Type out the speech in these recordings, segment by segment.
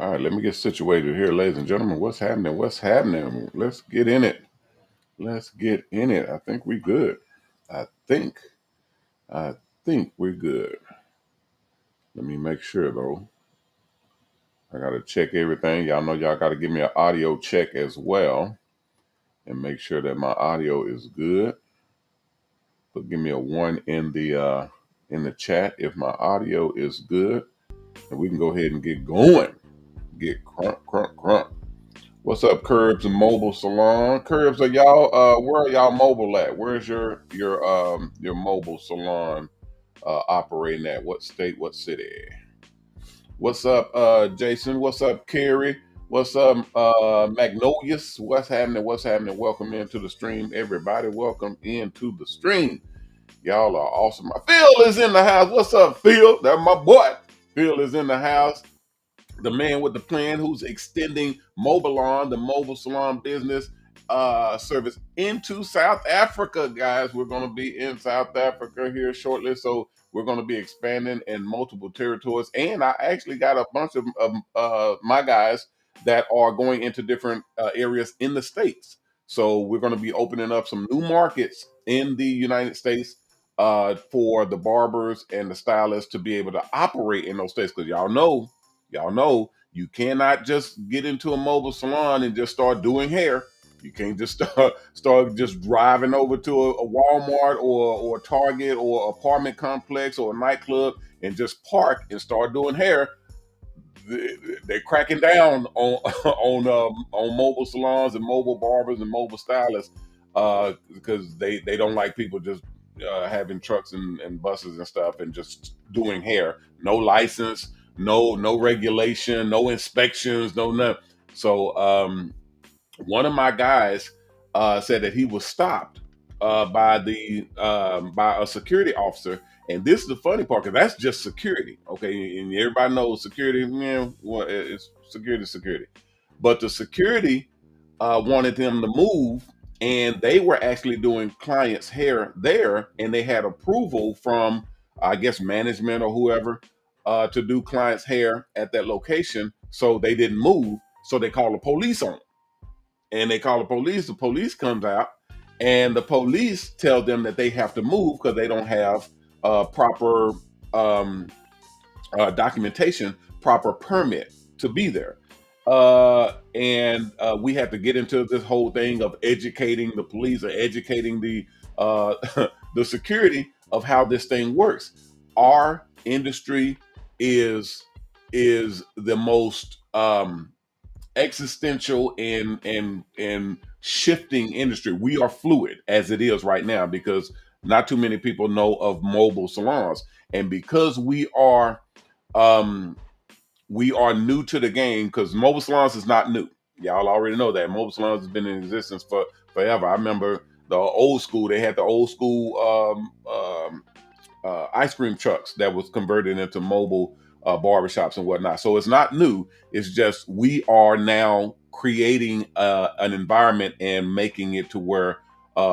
All right, let me get situated here, ladies and gentlemen. What's happening? What's happening? Let's get in it. Let's get in it. I think we good. I think. I think we're good. Let me make sure though. I gotta check everything. Y'all know y'all gotta give me an audio check as well and make sure that my audio is good. So give me a one in the chat if my audio is good, and we can go ahead and get going. Get crunk, crunk, crunk. What's up, Curbs and Mobile Salon? Curbs, are y'all where are y'all mobile at? Where's your mobile salon operating at? What state, what city? What's up, Jason? What's up, Carrie? What's up, Magnolius? What's happening? What's happening? Welcome into the stream, everybody. Welcome into the stream. Y'all are awesome. Phil is in the house. What's up, Phil? That's my boy. Phil is in the house. The man with the plan who's extending the mobile salon business service into South Africa, guys. We're going to be in South Africa here shortly. So we're going to be expanding in multiple territories. And I actually got a bunch of my guys that are going into different areas in the States. So we're going to be opening up some new markets in the United States for the barbers and the stylists to be able to operate in those states. Because y'all know you cannot just get into a mobile salon and just start doing hair. You can't just start just driving over to a Walmart or Target or apartment complex or a nightclub and just park and start doing hair. They're cracking down on on mobile salons and mobile barbers and mobile stylists because they don't like people just having trucks and buses and stuff and just doing hair. No license, no regulation, no inspections, no nothing. So one of my guys said that he was stopped by a security officer, and this is the funny part because that's just security, okay? And everybody knows security, man. Well, it's security, but the security wanted them to move, and they were actually doing clients' hair there, and they had approval from, I guess, management or whoever to do clients' hair at that location, so they didn't move. So they called the police on them, and they call the police. The police comes out, and the police tell them that they have to move because they don't have proper um, documentation, proper permit to be there. And we have to get into this whole thing of educating the police or educating uh, the security of how this thing works. Our industry is the most existential and shifting industry. We are fluid as it is right now because not too many people know of mobile salons, and because um, we are new to the game because mobile salons is not new. Y'all already know that mobile salons has been in existence for forever. I remember the old school. They had the old school ice cream trucks that was converted into mobile barbershops and whatnot. So it's not new. It's just we are now creating an environment and making it to where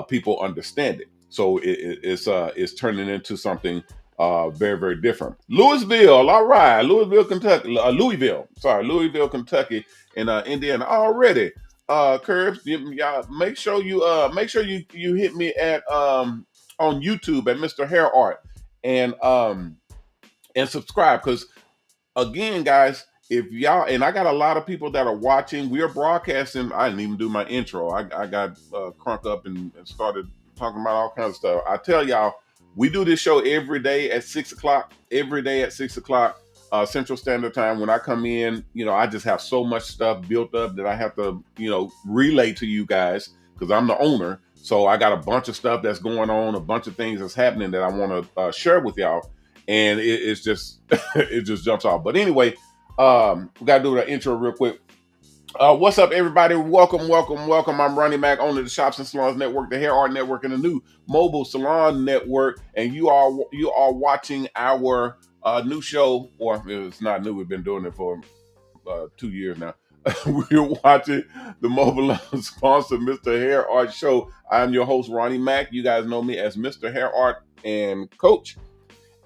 people understand it. So it's turning into something very, very different. Louisville, all right, Louisville, Kentucky, Louisville, Kentucky, and Indiana already. Curbs, y'all make sure you hit me at on YouTube at MrHairArt and subscribe because again, guys, if y'all and I got a lot of people that are watching. We are broadcasting. I didn't even do my intro. I got crunk up and started talking about all kinds of stuff. I tell y'all, we do this show every day at 6 o'clock. Every day at 6 o'clock Central Standard Time. When I come in, I just have so much stuff built up that I have to, relay to you guys because I'm the owner. So I got a bunch of stuff that's going on, a bunch of things that's happening that I want to share with y'all, and it's just it just jumps off. But anyway, we gotta do the intro real quick. What's up, everybody? Welcome, welcome, welcome. I'm Ronnie Mac, owner of the Shops and Salons Network, the Hair Art Network, and the new Mobile Salon Network. And you are watching our new show, or it's not new. We've been doing it for 2 years now. We're watching the Mobile sponsored MrHairArt show. I'm your host, Ronnie Mac. You guys know me as MrHairArt and Coach,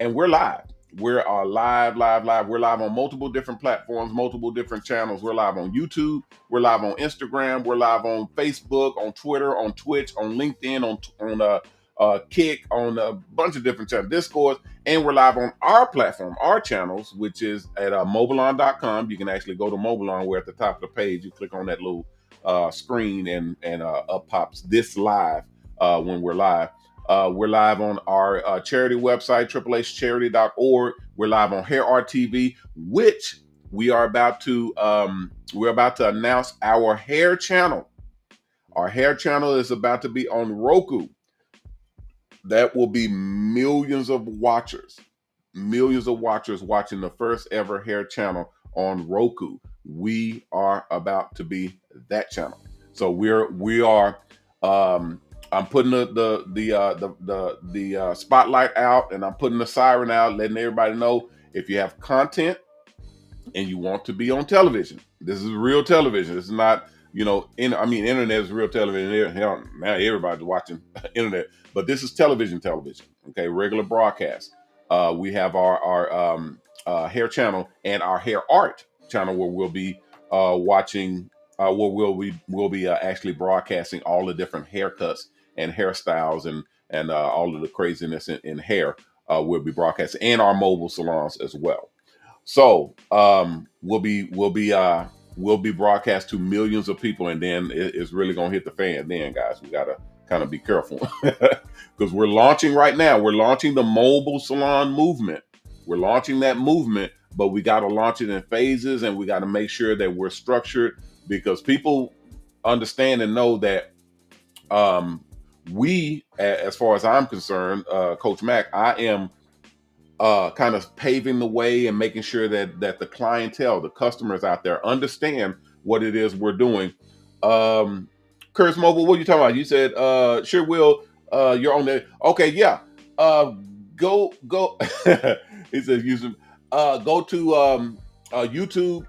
and we're live. We're live. We're live on multiple different platforms, multiple different channels. We're live on YouTube. We're live on Instagram. We're live on Facebook, on Twitter, on Twitch, on LinkedIn, on Kick, on a bunch of different channels, Discord, and we're live on our platform, our channels, which is at mobileon.com. You can actually go to Mobileon. We're at the top of the page. You click on that little screen, and up pops this live when we're live. We're live on our charity website, triplehcharity.org. We're live on HairArt TV, which we are about to announce our hair channel. Our hair channel is about to be on Roku. That will be millions of watchers watching the first ever hair channel on Roku. We are about to be that channel. So we are. I'm putting the spotlight out, and I'm putting the siren out, letting everybody know if you have content and you want to be on television. This is real television. This is not, internet is real television. Now everybody's watching internet, but this is television. Okay, regular broadcast. We have our hair channel and our hair art channel where we'll be watching. We'll be actually broadcasting all the different haircuts and hairstyles and all of the craziness in hair. We'll be broadcasting, and our mobile salons as well. So we'll be broadcast to millions of people, and then it's really gonna hit the fan. Then, guys, we gotta kind of be careful because we're launching right now. We're launching the mobile salon movement. We're launching that movement, but we got to launch it in phases, and we got to make sure that we're structured because people understand and know that we, as far as I'm concerned, Coach Mac, I am kind of paving the way and making sure that the clientele, the customers out there, understand what it is we're doing. Curtis Mobile, what are you talking about? You said, sure will. You're on there. Okay, yeah. Go. He says, go to YouTube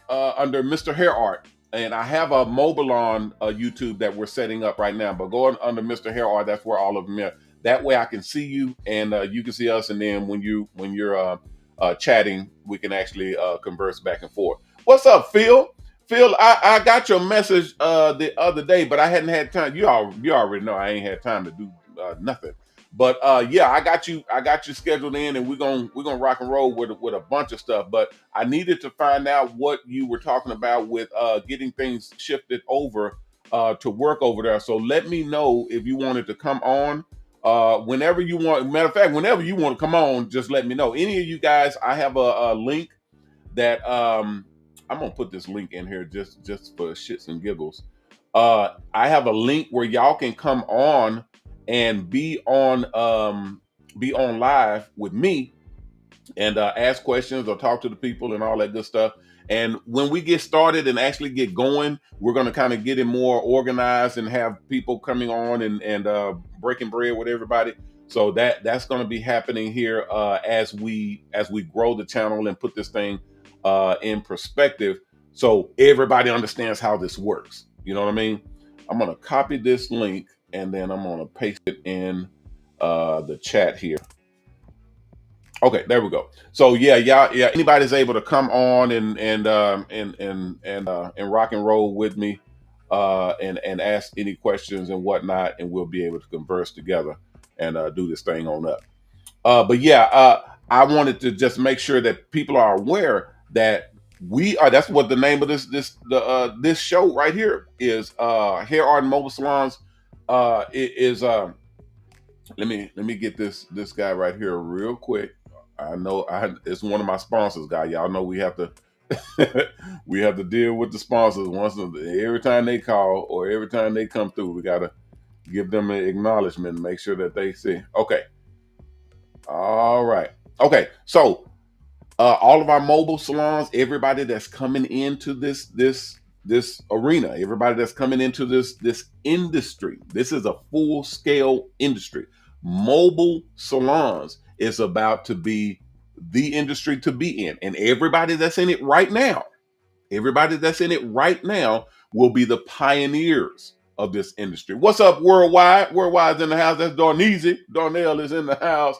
under MrHairArt. And I have a mobile on YouTube that we're setting up right now. But go under MrHairArt, that's where all of them are. That way I can see you, and you can see us. And then when you're chatting, we can actually converse back and forth. What's up, Phil? Phil, I got your message the other day, but I hadn't had time. You already know I ain't had time to do nothing. But yeah, I got you scheduled in, and we're gonna rock and roll with a bunch of stuff. But I needed to find out what you were talking about with getting things shifted over to work over there. So let me know if you wanted to come on whenever you want. Matter of fact, whenever you want to come on, just let me know. Any of you guys, I have a link that I'm gonna put this link in here just for shits and giggles. I have a link where y'all can come on and be on live with me and ask questions or talk to the people and all that good stuff. And when we get started and actually get going, we're going to kind of get it more organized and have people coming on and breaking bread with everybody. So that's going to be happening here as we grow the channel and put this thing in perspective, so everybody understands how this works. You know what I mean? I'm going to copy this link, and then I'm going to paste it in the chat here. Okay, there we go. So yeah, anybody's able to come on and rock and roll with me and ask any questions and whatnot, and we'll be able to converse together and do this thing on up. But yeah, I wanted to just make sure that people are aware that we are. That's what the name of this show right here is. Hair Art and Mobile Salons. It is. Let me get this guy right here real quick. I know it's one of my sponsors, guy. Y'all know we have to we have to deal with the sponsors every time they call or every time they come through. We gotta give them an acknowledgement and make sure that they see. Okay. All right. Okay. So all of our mobile salons, everybody that's coming into this arena, everybody that's coming into this industry, this is a full scale industry. Mobile salons is about to be the industry to be in, and everybody that's in it right now, will be the pioneers of this industry. What's up, Worldwide? Worldwide's in the house. That's Darneezy. Darnell is in the house.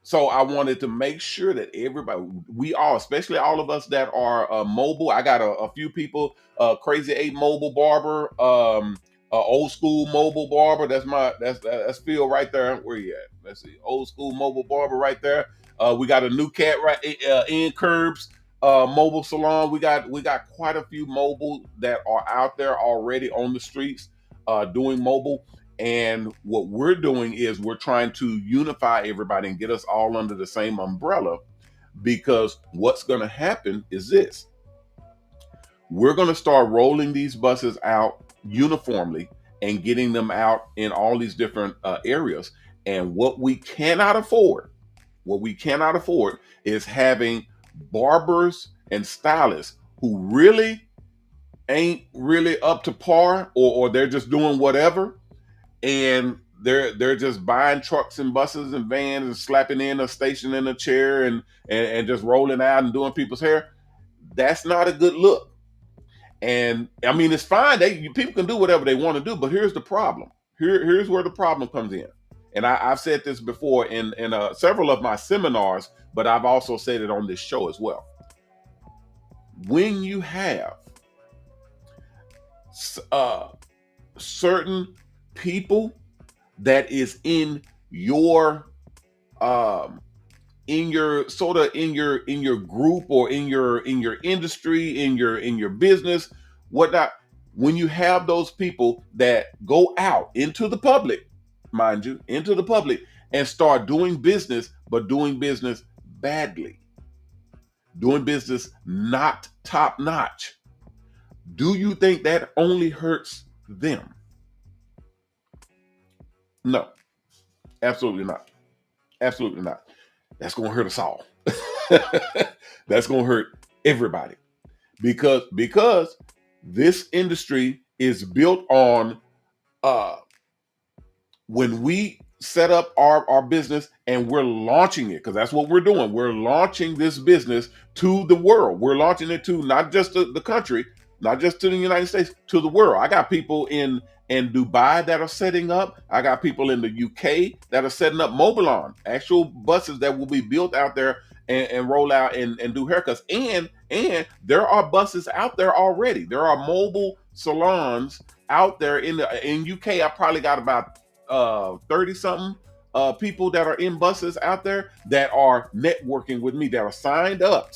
So I wanted to make sure that everybody, we all, especially all of us that are mobile. I got a few people, Crazy Eight Mobile Barber, old school mobile barber. That's Phil right there. Where you at? Let's see, old school mobile barber right there. We got a new cat right in Curbs mobile salon. We got quite a few mobile that are out there already on the streets doing mobile. And what we're doing is we're trying to unify everybody and get us all under the same umbrella, because what's going to happen is this: we're going to start rolling these buses out uniformly and getting them out in all these different areas. And what we cannot afford is having barbers and stylists who really ain't really up to par, or they're just doing whatever, and they're just buying trucks and buses and vans and slapping in a station in a chair and just rolling out and doing people's hair. That's not a good look. And I mean, it's fine. People can do whatever they want to do, but here's the problem. Here's where the problem comes in. And I've said this before in several of my seminars, but I've also said it on this show as well. When you have certain people that is in your group, or in your industry, in your business, whatnot, when you have those people that go out into the public, mind you, into the public, and start doing business, but doing business badly, doing business not top notch, do you think that only hurts them? No, absolutely not. Absolutely not. That's going to hurt us all. That's going to hurt everybody, because this industry is built on when we set up our business and we're launching it, because that's what we're doing. We're launching this business to the world. We're launching it to not just the country, not just to the United States, to the world. I got people in Dubai that are setting up. I got people in the UK that are setting up Mobile actual buses that will be built out there and roll out and do haircuts. And there are buses out there already. There are mobile salons out there in UK. I probably got about 30 something people that are in buses out there that are networking with me, that are signed up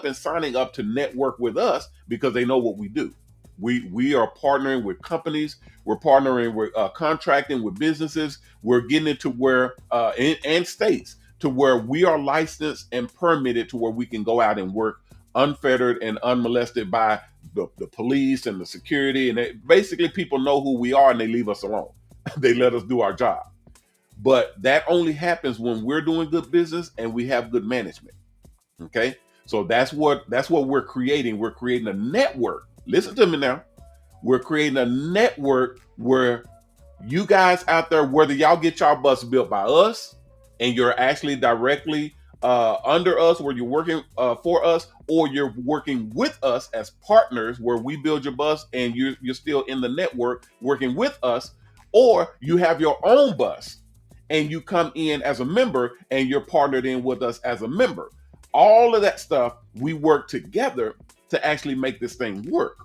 and signing up to network with us, because they know what we do. We are partnering with companies. We're partnering with contracting with businesses. We're getting it to where and states to where we are licensed and permitted to where we can go out and work unfettered and unmolested by the police and the security. And basically, people know who we are and they leave us alone. They let us do our job. But that only happens when we're doing good business and we have good management. Okay, so that's what we're creating. We're creating a network. Listen to me now. We're creating a network where you guys out there, whether y'all get y'all bus built by us and you're actually directly under us, where you're working for us, or you're working with us as partners, where we build your bus and you're still in the network working with us, or you have your own bus and you come in as a member and you're partnered in with us as a member. All of that stuff, we work together to actually make this thing work.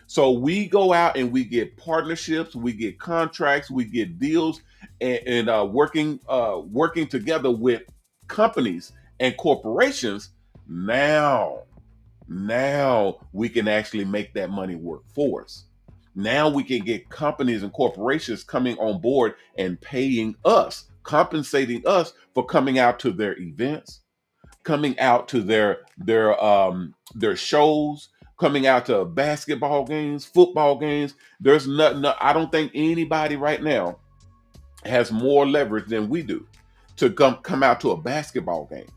So we go out and we get partnerships, we get contracts, we get deals, and working together with companies and corporations. Now we can actually make that money work for us. Now we can get companies and corporations coming on board and paying us, compensating us for coming out to their events, coming out to their shows, coming out to basketball games, football games. There's nothing. I don't think anybody right now has more leverage than we do to come out to a basketball game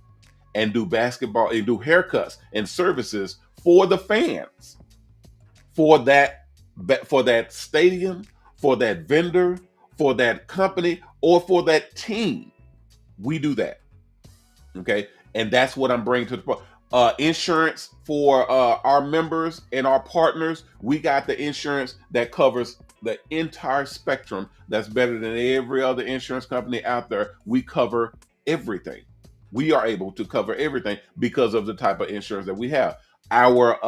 and do basketball and do haircuts and services for the fans, for that stadium, for that vendor, for that company, or for that team. We do that. Okay. And that's what I'm bringing to the insurance for our members and our partners. We got the insurance that covers the entire spectrum. That's better than every other insurance company out there. We cover everything. We are able to cover everything because of the type of insurance that we have. Our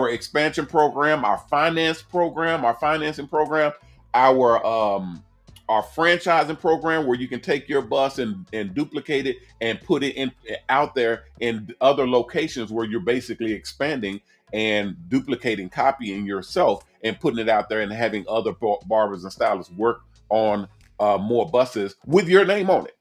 expansion program, our finance program, our financing program, our our franchising program, where you can take your bus and duplicate it and put it in out there in other locations where you're basically expanding and duplicating, copying yourself and putting it out there and having other barbers and stylists work on more buses with your name on it.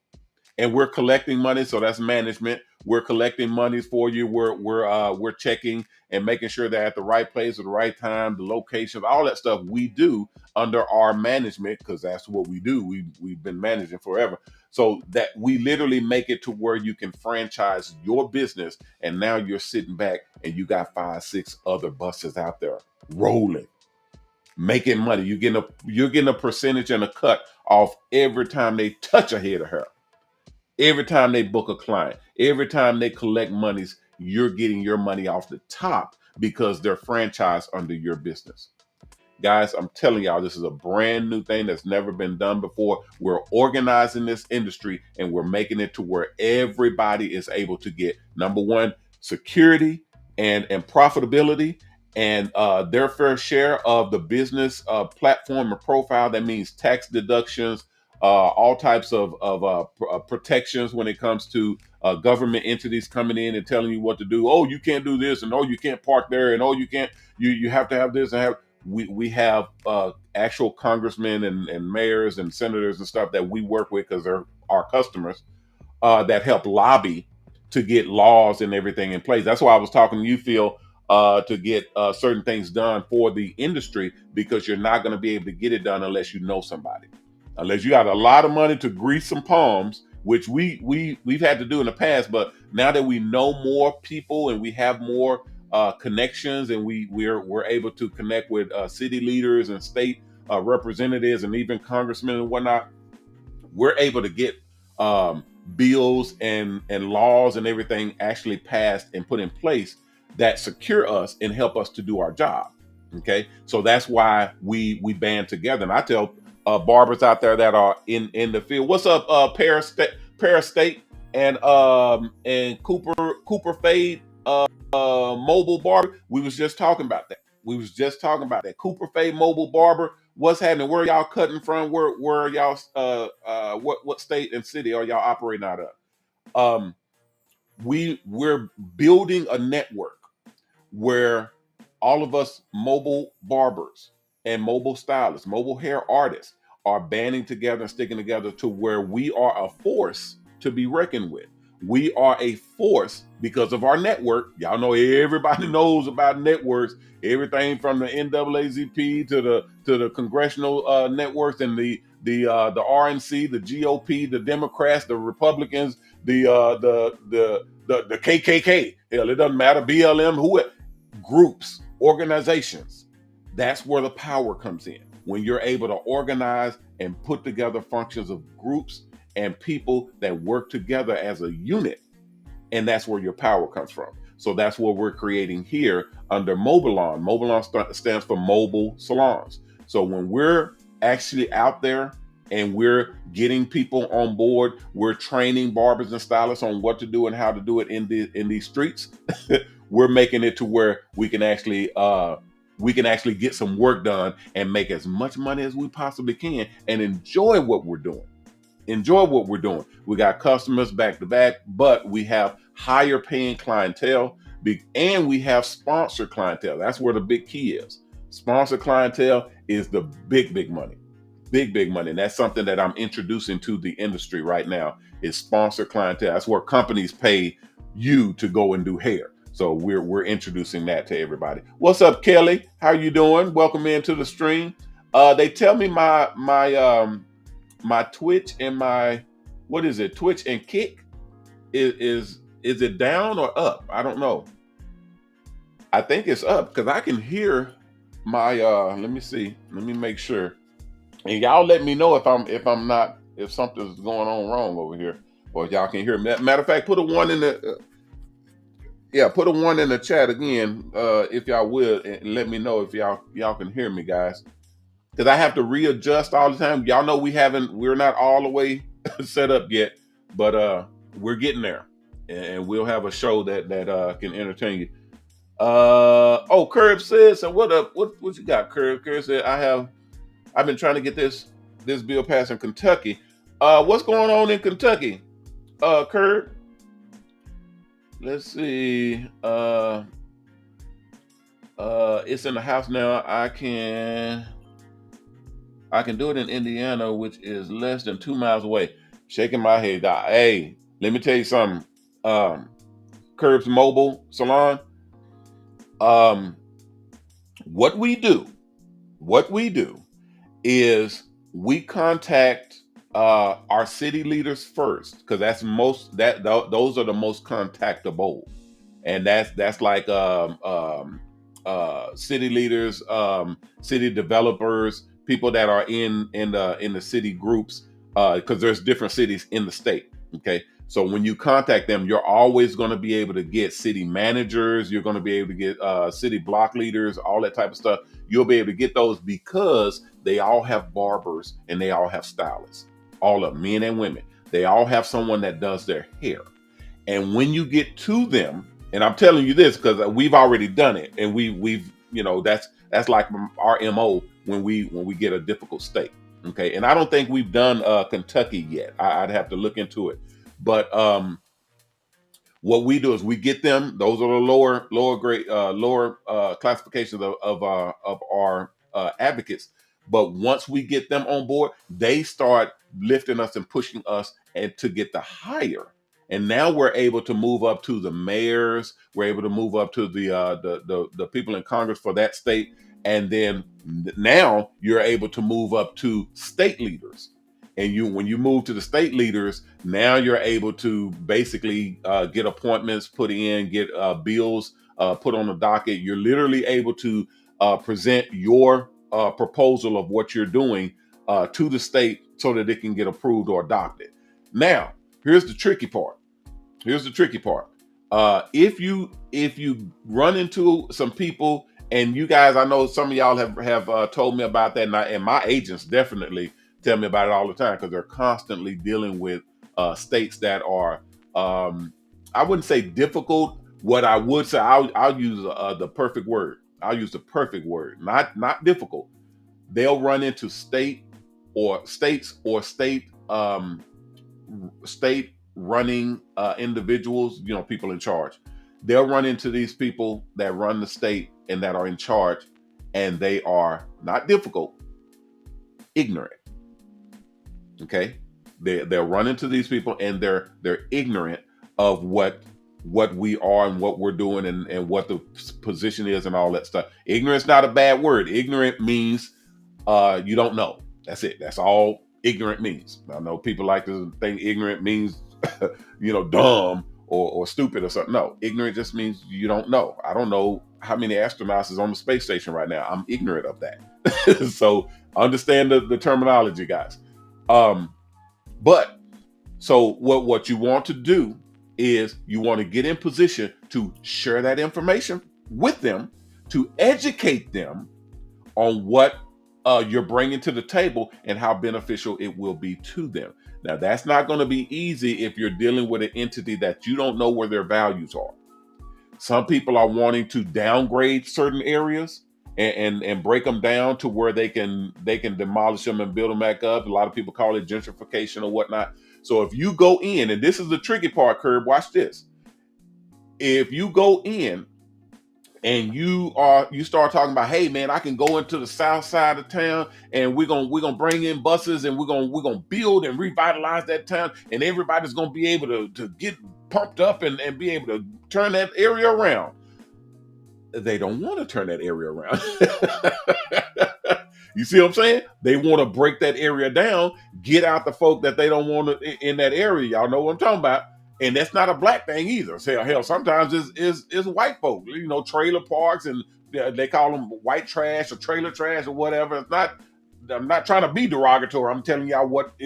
And we're collecting money, so that's management. We're collecting monies for you. We're checking and making sure they're at the right place at the right time, the location, all that stuff we do under our management, because that's what we do. We've been managing forever, so that we literally make it to where you can franchise your business, and now you're sitting back and you got 5, 6 other buses out there rolling, making money. You're getting a percentage and a cut off every time they touch a head of hair. Every time they book a client, every time they collect monies, you're getting your money off the top because they're franchised under your business. Guys, I'm telling y'all, this is a brand new thing that's never been done before. We're organizing this industry and we're making it to where everybody is able to get, number one, security and profitability and their fair share of the business platform and profile. That means tax deductions, all types of protections when it comes to government entities coming in and telling you what to do. Oh, you can't do this, and oh, you can't park there, and oh, you can't. You have to have this and have. We have actual congressmen and mayors and senators and stuff that we work with because they're our customers that help lobby to get laws and everything in place. That's why I was talking to you, Phil, to get certain things done for the industry, because you're not going to be able to get it done unless you know somebody, unless you got a lot of money to grease some palms, which we've had to do in the past. But now that we know more people and we have more connections, and we're able to connect with city leaders and state representatives and even congressmen and whatnot, we're able to get bills and laws and everything actually passed and put in place that secure us and help us to do our job. Okay, so that's why we band together. And I tell barbers out there that are in the field, what's up, Paris State and Cooper Fade, Mobile Barber. We was just talking about that. Cooper Fade Mobile Barber. What's happening? Where y'all cutting from? Where y'all what state and city are y'all operating out of? We're building a network where all of us mobile barbers and mobile stylists, mobile hair artists are banding together and sticking together to where we are a force to be reckoned with. We are a force because of our network. Y'all know, everybody knows about networks. Everything from the NAACP to the congressional networks and the RNC, the GOP, the Democrats, the Republicans, the KKK. Hell, it doesn't matter. BLM, whoever, groups, organizations. That's where the power comes in. When you're able to organize and put together functions of groups and people that work together as a unit, and that's where your power comes from. So that's what we're creating here under Mobile Salon. Mobile Salon stands for Mobile Salons. So when we're actually out there and we're getting people on board, we're training barbers and stylists on what to do and how to do it in these streets. We're making it to where we can actually get some work done and make as much money as we possibly can and enjoy what we're doing. We got customers back to back, but we have higher paying clientele, and we have sponsor clientele. That's where the big key is. Sponsor clientele is the big money. Big money. And that's something that I'm introducing to the industry right now, is sponsor clientele. That's where companies pay you to go and do hair. So we're introducing that to everybody. What's up, Kelly? How you doing? Welcome into the stream. They tell me my Twitch and my, what is it? Twitch and Kick is it down or up? I don't know. I think it's up because I can hear my let me see. Let me make sure. And y'all let me know if something's going on wrong over here, or if y'all can hear me. Matter of fact, put a one in the put a one in the chat again, if y'all would, and let me know if y'all can hear me, guys. Because I have to readjust all the time. Y'all know we're not all the way set up yet, but we're getting there, and we'll have a show that can entertain you. Oh, Curb says, so what up? What you got, Curb? Curb said, I've been trying to get this bill passed in Kentucky. What's going on in Kentucky? Curb. Let's see. It's in the house now. I can do it in Indiana, which is less than 2 miles away. Shaking my head. Hey, let me tell you something. Um, Curb's Mobile Salon. Um, what we do, what we do is we contact our city leaders first, because that's those are the most contactable, and that's like city leaders, city developers, people that are in the city groups, because there's different cities in the state. Okay, so when you contact them, you're always going to be able to get city managers. You're going to be able to get city block leaders, all that type of stuff. You'll be able to get those because they all have barbers and they all have stylists, all of them, men and women. They all have someone that does their hair. And when you get to them, and I'm telling you this because we've already done it, and we've that's like our MO when we get a difficult state. Okay, and I don't think we've done Kentucky yet. I'd have to look into it, but what we do is we get them. Those are the lower grade, lower classifications of our advocates. But once we get them on board, they start lifting us and pushing us and to get the higher. And now we're able to move up to the mayors. We're able to move up to the people in Congress for that state, and then now you're able to move up to state leaders. And when you move to the state leaders, now you're able to basically get appointments put in, get bills put on the docket. You're literally able to present your proposal of what you're doing to the state so that it can get approved or adopted. Now, here's the tricky part. Here's the tricky part. If you run into some people, and you guys, I know some of y'all have told me about that, and my agents definitely tell me about it all the time, because they're constantly dealing with states that are, I wouldn't say difficult. What I would say, I'll use the perfect word. I'll use the perfect word, not difficult. They'll run into states or state running individuals, people in charge. They'll run into these people that run the state and that are in charge, and they are not difficult, ignorant. Okay, they'll run into these people, and they're ignorant of what we are and what we're doing, and what the position is and all that stuff. Ignorant's not a bad word. Ignorant means you don't know. That's it. That's all ignorant means. I know people like to think ignorant means dumb or stupid or something. No, ignorant just means you don't know. I don't know how many astronauts is on the space station right now. I'm ignorant of that. So understand the terminology, guys. But so what you want to do is you want to get in position to share that information with them, to educate them on what you're bringing to the table and how beneficial it will be to them. Now, that's not going to be easy if you're dealing with an entity that you don't know where their values are. Some people are wanting to downgrade certain areas and break them down to where they can demolish them and build them back up. A lot of people call it gentrification or whatnot. So if you go in, and this is the tricky part, Curb, watch this. If you go in and you start talking about, hey man, I can go into the south side of town, and we're gonna bring in buses, and we're gonna build and revitalize that town, and everybody's gonna be able to get pumped up and be able to turn that area around. They don't want to turn that area around. You see what I'm saying? They want to break that area down, get out the folk that they don't want in that area. Y'all know what I'm talking about. And that's not a black thing either. So, hell, sometimes it's white folk, trailer parks, and they call them white trash or trailer trash or whatever. I'm not trying to be derogatory. I'm telling y'all what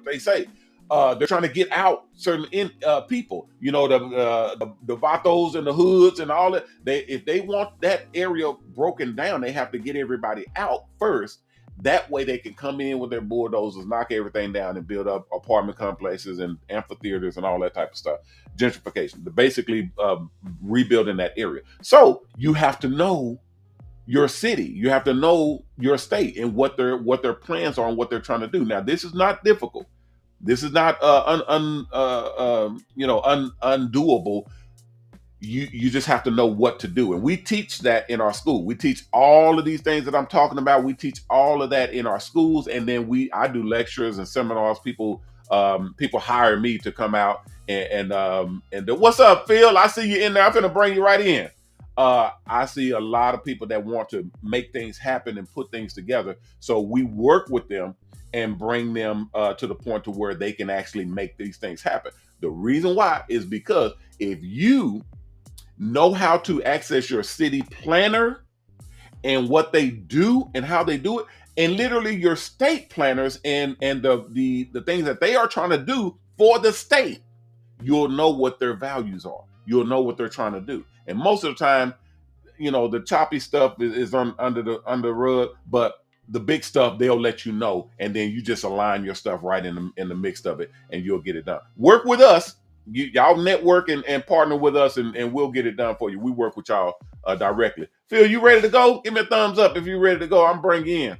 they say. They're trying to get out certain people, the vatos and the hoods and all that. If they want that area broken down, they have to get everybody out first, That way they can come in with their bulldozers, knock everything down, and build up apartment complexes and amphitheaters and all that type of stuff. Gentrification, basically rebuilding that area. So you have to know your city, you have to know your state and what their plans are and what they're trying to do. Now, this is not difficult. This is not undoable. You just have to know what to do, and we teach that in our school. We teach all of these things that I'm talking about. We teach all of that in our schools, and then I do lectures and seminars. People hire me to come out and what's up, Phil? I see you in there. I'm gonna bring you right in. I see a lot of people that want to make things happen and put things together, so we work with them and bring them to the point to where they can actually make these things happen. The reason why is because if you know how to access your city planner and what they do and how they do it, and literally your state planners and the things that they are trying to do for the state, you'll know what their values are. You'll know what they're trying to do. And most of the time, the choppy stuff is under the rug, but the big stuff they'll let you know, and then you just align your stuff right in the mix of it, and you'll get it done. Work with us. Y'all network and partner with us, and we'll get it done for you. We work with y'all directly. Phil, you ready to go? Give me a thumbs up if you're ready to go. I'm bringing you in.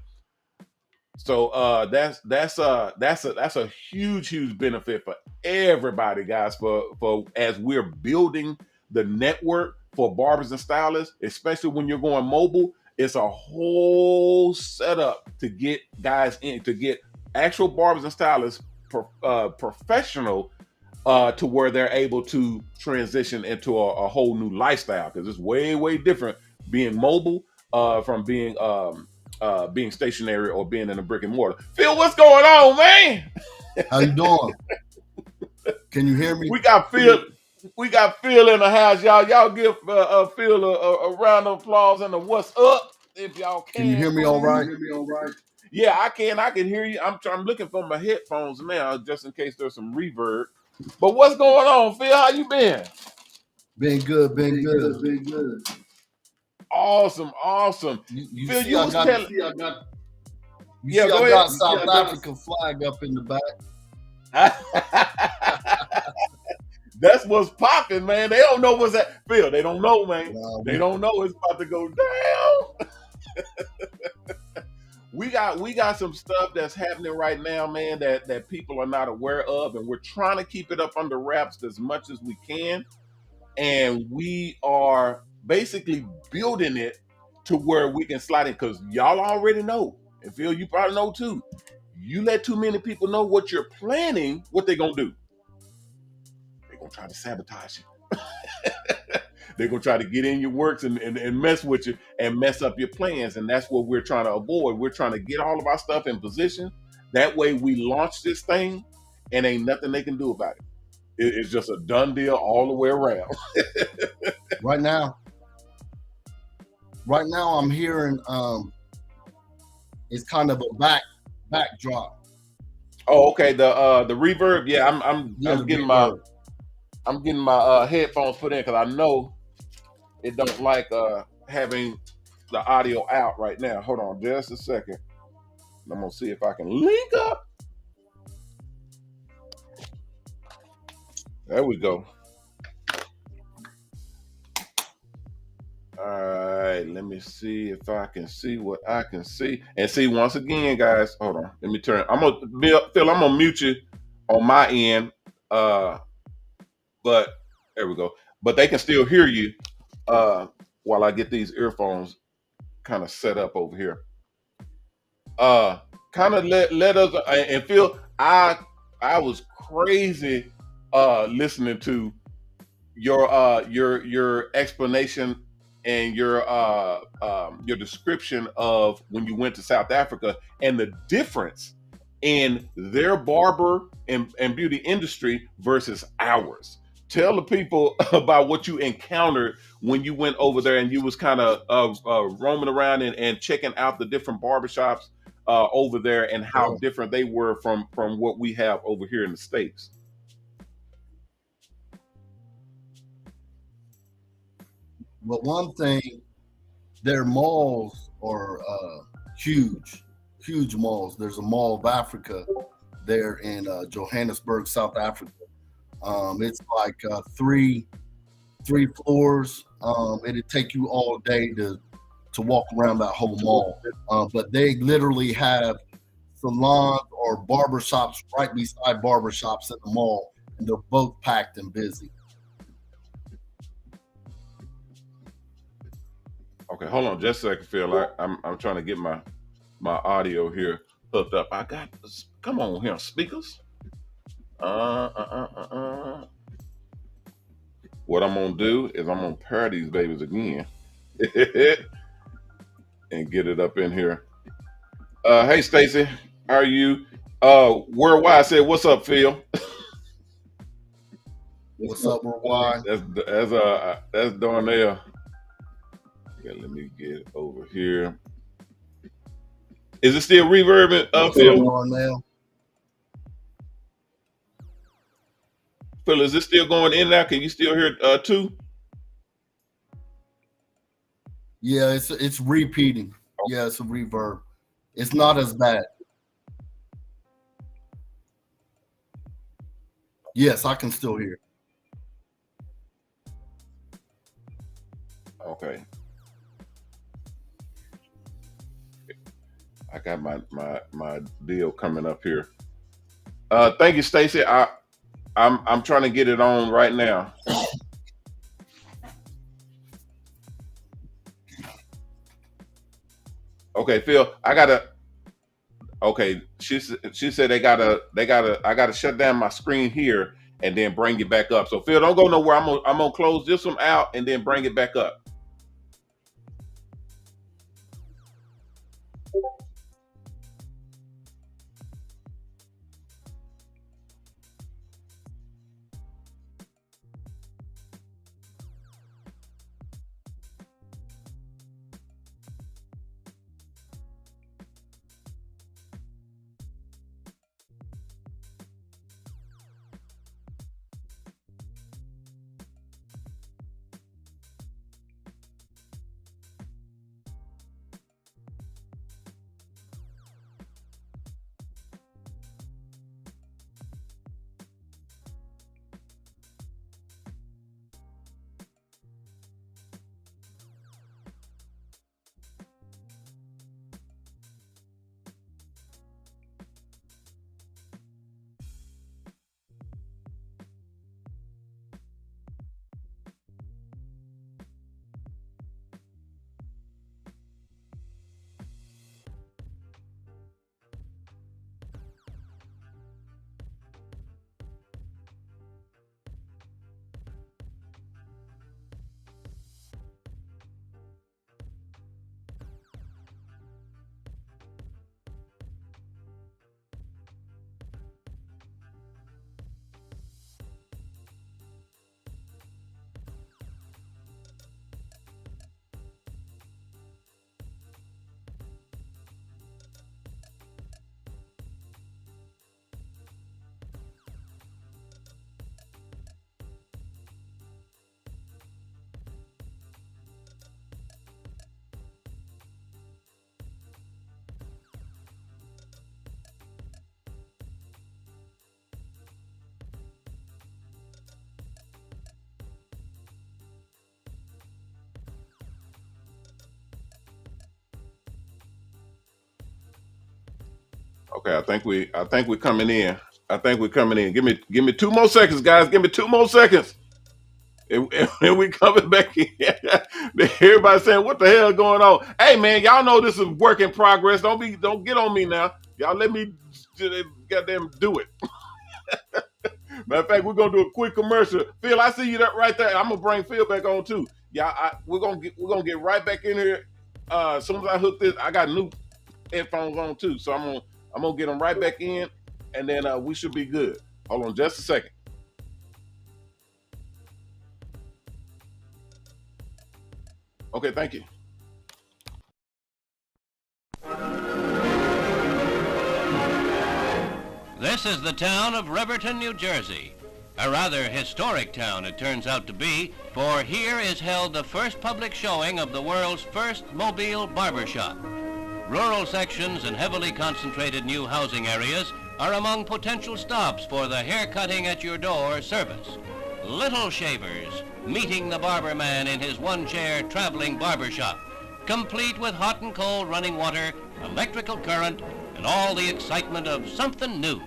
So that's a huge benefit for everybody, guys. For as we're building the network for barbers and stylists, especially when you're going mobile, it's a whole setup to get guys in, to get actual barbers and stylists professional to where they're able to transition into a whole new lifestyle, because it's way different being mobile from being stationary or being in a brick and mortar. Phil, what's going on, man? How you doing? Can you hear me? We got Phil in the house, y'all. Y'all give Phil a round of applause and a what's up if y'all can. Can you hear me all right? Yeah, I can. I can hear you. I'm looking for my headphones now just in case there's some reverb. But what's going on, Phil? How you been? Been good. Awesome. You Phil, see, you I was got, telling. you see, I got, you Yeah, see, go I ahead. got South African flag up in the back. That's what's popping, man. They don't know what's that. Phil, they don't know, man. They We don't know it's about to go down. We got some stuff that's happening right now, man, that people are not aware of, and we're trying to keep it up under wraps as much as we can. And we are basically building it to where we can slide in, because y'all already know, and Phil, you probably know too. You let too many people know what you're planning, what they're gonna do? They're gonna try to sabotage you. They're gonna try to get in your works and mess with you and mess up your plans. And that's what we're trying to avoid. We're trying to get all of our stuff in position. That way we launch this thing and ain't nothing they can do about it. It's just a done deal all the way around. right now I'm hearing it's kind of a backdrop. Oh, okay. The reverb. Yeah, I'm getting my headphones put in, because I know it don't like having the audio out right now. Hold on just a second. I'm gonna see if I can link up. There we go. All right, let me see if I can see what I can see. And see, once again, guys, hold on. Let me turn. Phil, I'm gonna mute you on my end. But there we go. But they can still hear you while I get these earphones kind of set up over here. Kind of let us and Phil, I was crazy listening to your explanation and your description of when you went to South Africa and the difference in their barber and beauty industry versus ours. Tell the people about what you encountered when you went over there and you was kind of roaming around and checking out the different barbershops over there, and how different they were from what we have over here in the States. But one thing, their malls are huge. huge malls. There's a Mall of Africa there in Johannesburg, South Africa. It's like three floors. It'd take you all day to walk around that whole mall. But they literally have salons or barber shops right beside barber shops at the mall, and they're both packed and busy. Okay, hold on just a second, Phil. I'm trying to get my audio here hooked up. I got this. Come on here, speakers. What I'm gonna do is I'm gonna pair these babies again and get it up in here. Hey Stacy, how are you? Worldwide said, "What's up, Phil?" What's up, Worldwide? That's Darnell. Okay, let me get over here. Is it still reverbing? Phil? Darnell? Phil, is it still going in now? Can you still hear too? Yeah, it's repeating. Yeah, it's a reverb. It's not as bad. Yes, I can still hear. Okay. I got my deal coming up here. Thank you, Stacy. I'm trying to get it on right now. Okay, Phil, okay, she said I gotta shut down my screen here and then bring it back up. So Phil, don't go nowhere. I'm gonna close this one out and then bring it back up. Okay, I think we're coming in. I think we're coming in. Give me 2 more seconds, guys. Give me 2 more seconds. And we coming back in. Everybody saying, what the hell going on? Hey man, y'all know this is work in progress. Don't get on me now. Y'all let me goddamn do it. Matter of fact, we're gonna do a quick commercial. Phil, I see you right there. I'm gonna bring Phil back on too. Yeah, we're gonna get right back in here. As soon as I hook this, I got new headphones on too. So I'm gonna get them right back in, and then we should be good. Hold on just a second. Okay, thank you. This is the town of Riverton, New Jersey. A rather historic town it turns out to be, for here is held the first public showing of the world's first mobile barbershop. Rural sections and heavily concentrated new housing areas are among potential stops for the hair cutting at your door service. Little shavers meeting the barber man in his one-chair traveling barber shop, complete with hot and cold running water, electrical current, and all the excitement of something new.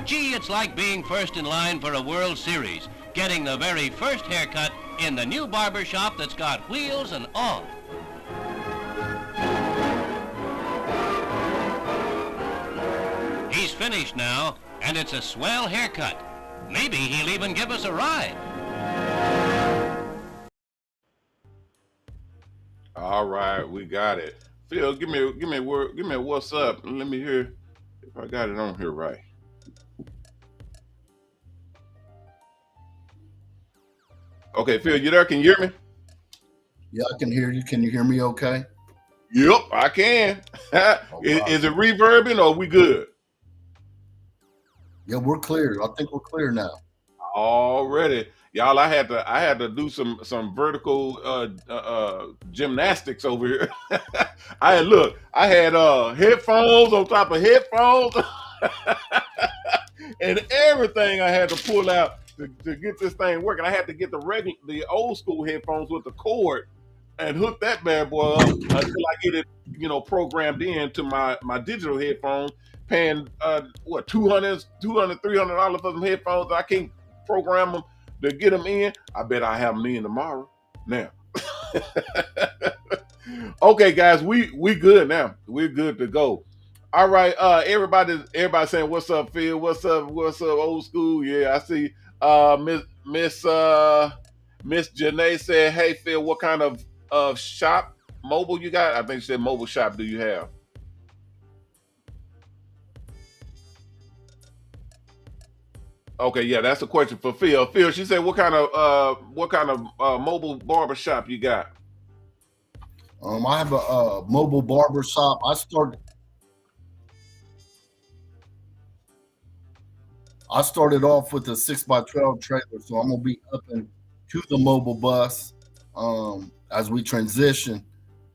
Gee, it's like being first in line for a World Series, getting the very first haircut in the new barber shop that's got wheels and all. He's finished now, and it's a swell haircut. Maybe he'll even give us a ride. All right, we got it. Phil, give me a word, give me a what's up. Let me hear if I got it on here right. Okay, Phil, you there? Can you hear me? Yeah, I can hear you. Can you hear me okay? Yep, I can. Is it reverbing or are we good? Yeah, we're clear. I think we're clear now. Already. Y'all, I had to do some vertical gymnastics over here. I had headphones on top of headphones and everything I had to pull out to get this thing working. I had to get the old school headphones with the cord and hook that bad boy up until I get it, programmed into my digital headphones, paying $200, $300 for some headphones. I can't program them to get them in. I bet I have them in tomorrow. Now, okay, guys, we good now. We're good to go. All right, everybody saying what's up, Phil? What's up, old school? Yeah, I see. Miss Janae said, "Hey, Phil, what kind of shop mobile you got?" I think she said mobile shop. Do you have? Okay, yeah, that's a question for Phil. Phil, she said, what kind of mobile barber shop you got? I have a mobile barber shop. I started off with a 6x12 trailer, so I'm gonna be up into the mobile bus as we transition.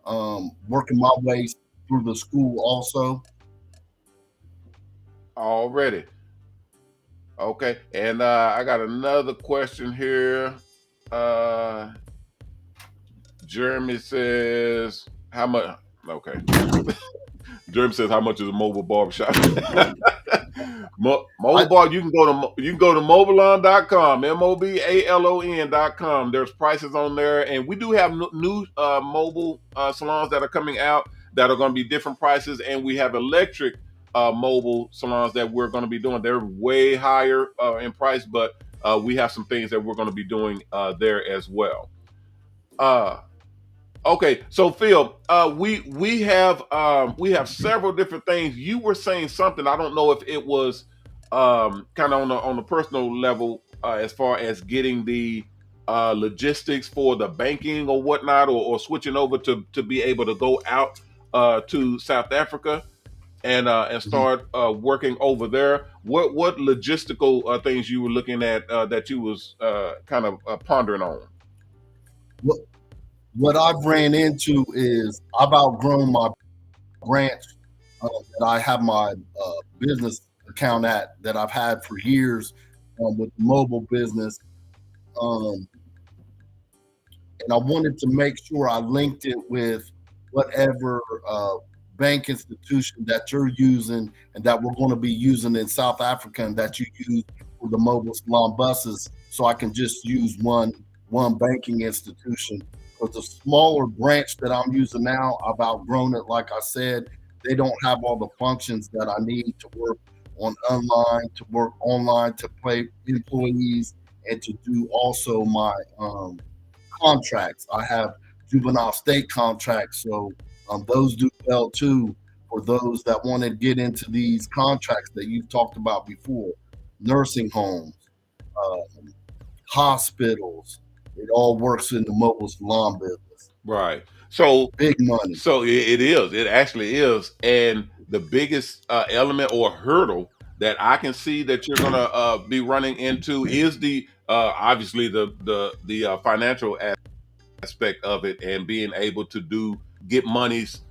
Working my way through the school also. Already. Okay, and I got another question here. Jeremy says, how much? Okay. Jeremy says, how much is a mobile barbershop? Mobile bar, you can go to mobilon.com, mobalon.com. There's prices on there, and we do have new mobile salons that are coming out that are going to be different prices, and we have electric mobile salons that we're going to be doing. They're way higher in price, but we have some things that we're going to be doing there as well. Okay, so Phil, we have several different things. You were saying something. I don't know if it was kind of on the personal level as far as getting the logistics for the banking or whatnot, or switching over to be able to go out to South Africa and start working over there. What logistical things you were looking at that you was kind of pondering on? What I've ran into is I've outgrown my branch that I have my business account at that I've had for years with the mobile business. And I wanted to make sure I linked it with whatever bank institution that you're using and that we're going to be using in South Africa and that you use for the Mobile Salon Buses, so I can just use one banking institution. But the smaller branch that I'm using now, I've outgrown it. Like I said, they don't have all the functions that I need to work online, to pay employees, and to do also my contracts. I have juvenile state contracts, so those do well too for those that want to get into these contracts that you've talked about before. Nursing homes, hospitals. It all works in the mobile salon business. Right. So big money. So it is. It actually is. And the biggest element or hurdle that I can see that you're gonna be running into is the obviously the financial aspect of it, and being able to get monies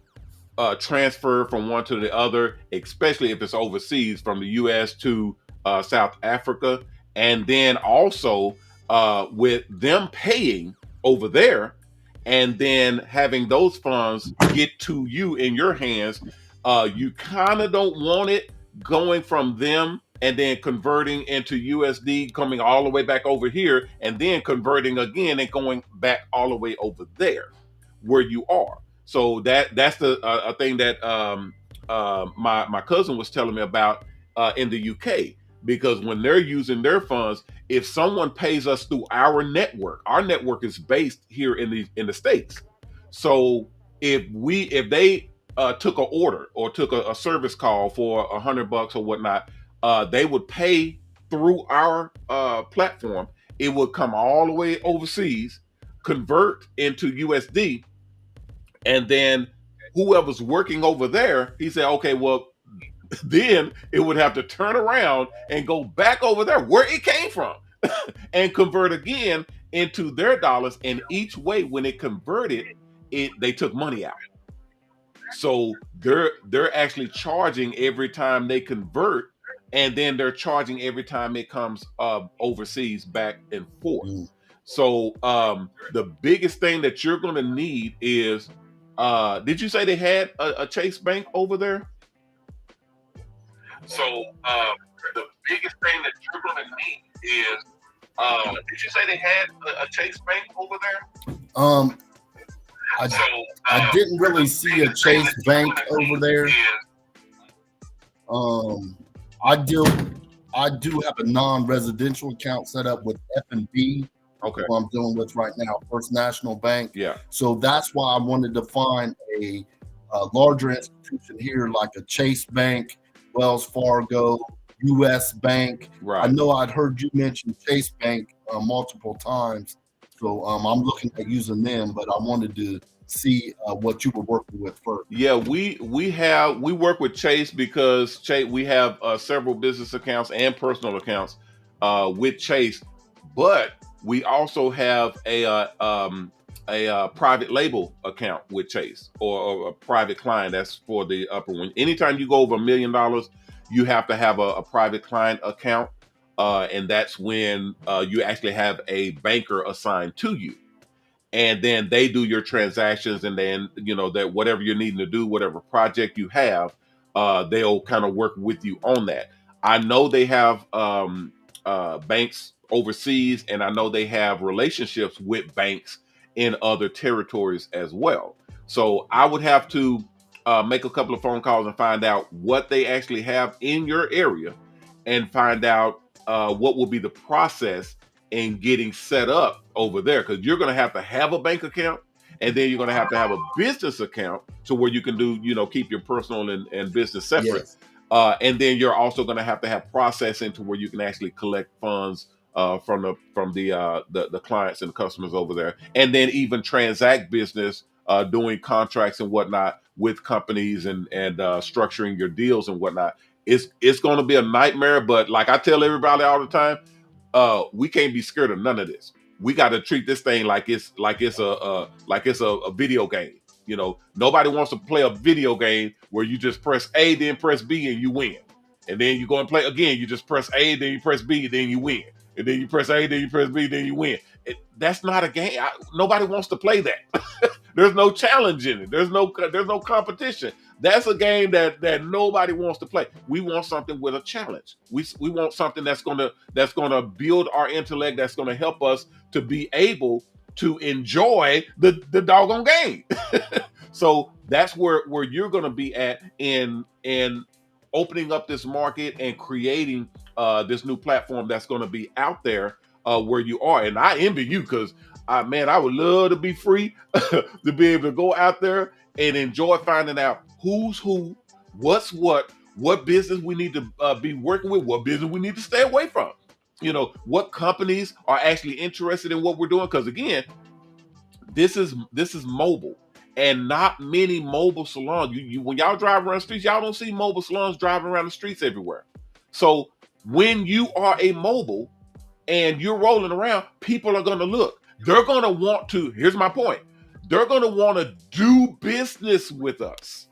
transfer from one to the other, especially if it's overseas from the U.S. to South Africa, and then also with them paying over there, and then having those funds get to you in your hands. You kind of don't want it going from them and then converting into USD, coming all the way back over here, and then converting again and going back all the way over there where you are. So that's the a thing that my cousin was telling me about in the UK, because when they're using their funds, if someone pays us through our network is based here in the States. So if they took an order or took a service call for $100 or whatnot, they would pay through our platform. It would come all the way overseas, convert into USD, and then whoever's working over there, he said, okay, well, then it would have to turn around and go back over there where it came from and convert again into their dollars. And each way, when it converted, they took money out. So they're actually charging every time they convert, and then they're charging every time it comes overseas back and forth. So the biggest thing that you're going to need is, did you say they had a Chase Bank over there? So the biggest thing that you're going to need is, did you say they had a Chase Bank over there? I didn't really see a Chase Bank over there. I do have a non-residential account set up with F&B. Okay. Who I'm dealing with right now, First National Bank. Yeah. So that's why I wanted to find a larger institution here, like a Chase Bank, Wells Fargo, U.S. Bank. Right. I know I'd heard you mention Chase Bank multiple times, so I'm looking at using them. But I wanted to see what you were working with first. Yeah, we work with Chase because we have several business accounts and personal accounts with Chase, but we also have a private label account with Chase, or a private client. That's for the upper one. Anytime you go over $1 million, you have to have a private client account, and that's when you actually have a banker assigned to you. And then they do your transactions, and then that whatever you're needing to do, whatever project you have, they'll kind of work with you on that. I know they have banks overseas, and I know they have relationships with banks in other territories as well. So I would have to make a couple of phone calls and find out what they actually have in your area, and find out what will be the process in getting set up over there, because you're going to have a bank account, and then you're going to have a business account to where you can do, keep your personal and business separate. Yes. And then you're also going to have processing to where you can actually collect funds from the clients and the customers over there, and then even transact business, doing contracts and whatnot with companies, and structuring your deals and whatnot. It's going to be a nightmare, but like I tell everybody all the time, we can't be scared of none of this. We got to treat this thing like it's a video game. Nobody wants to play a video game where you just press A, then press B, and you win. And then you go and play again. You just press A, then you press B, then you win. And then you press A, then you press B, then you win. That's not a game. Nobody wants to play that. There's no challenge in it. There's no competition. That's a game that nobody wants to play. We want something with a challenge. We want something that's gonna build our intellect. That's gonna help us to be able to enjoy the doggone game. So that's where you're gonna be at in opening up this market and creating this new platform that's gonna be out there where you are. And I envy you, because I would love to be free to be able to go out there and enjoy finding out who's who, what's what business we need to be working with, what business we need to stay away from. What companies are actually interested in what we're doing. Because again, this is mobile, and not many mobile salons. When y'all drive around the streets, y'all don't see mobile salons driving around the streets everywhere. So when you are a mobile and you're rolling around, people are going to look. They're going to want to, here's my point, they're going to want to do business with us.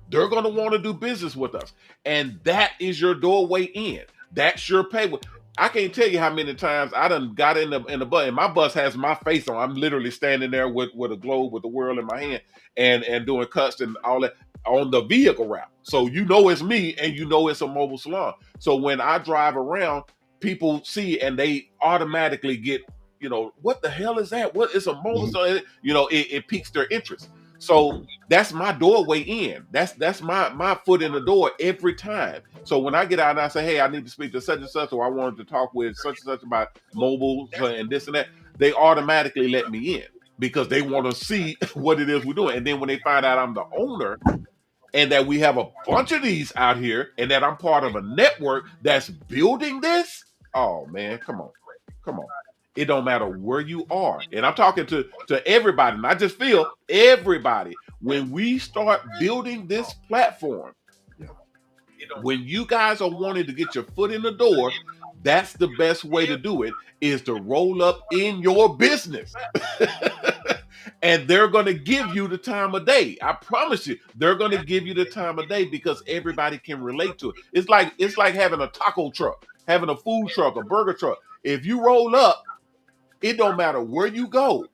They're going to want to do business with us. And that is your doorway in. That's your pay. I can't tell you how many times I done got in the bus, and my bus has my face on. I'm literally standing there with a globe with the world in my hand and doing cuts and all that on the vehicle route. So you know it's me and you know it's a mobile salon. So when I drive around, people see and they automatically get, what the hell is that? What is a mobile salon? It piques their interest. So that's my doorway in. That's my foot in the door every time. So when I get out and I say, hey, I need to speak to such and such, or I wanted to talk with such and such about mobile and this and that, they automatically let me in because they want to see what it is we're doing. And then when they find out I'm the owner and that we have a bunch of these out here and that I'm part of a network that's building this, oh man, come on. It don't matter where you are. And I'm talking to everybody, not just Phil, everybody. When we start building this platform, when you guys are wanting to get your foot in the door, that's the best way to do it, is to roll up in your business. And they're going to give you the time of day. I promise you, they're going to give you the time of day because everybody can relate to it. It's like having a taco truck, having a food truck, a burger truck. If you roll up, it don't matter where you go.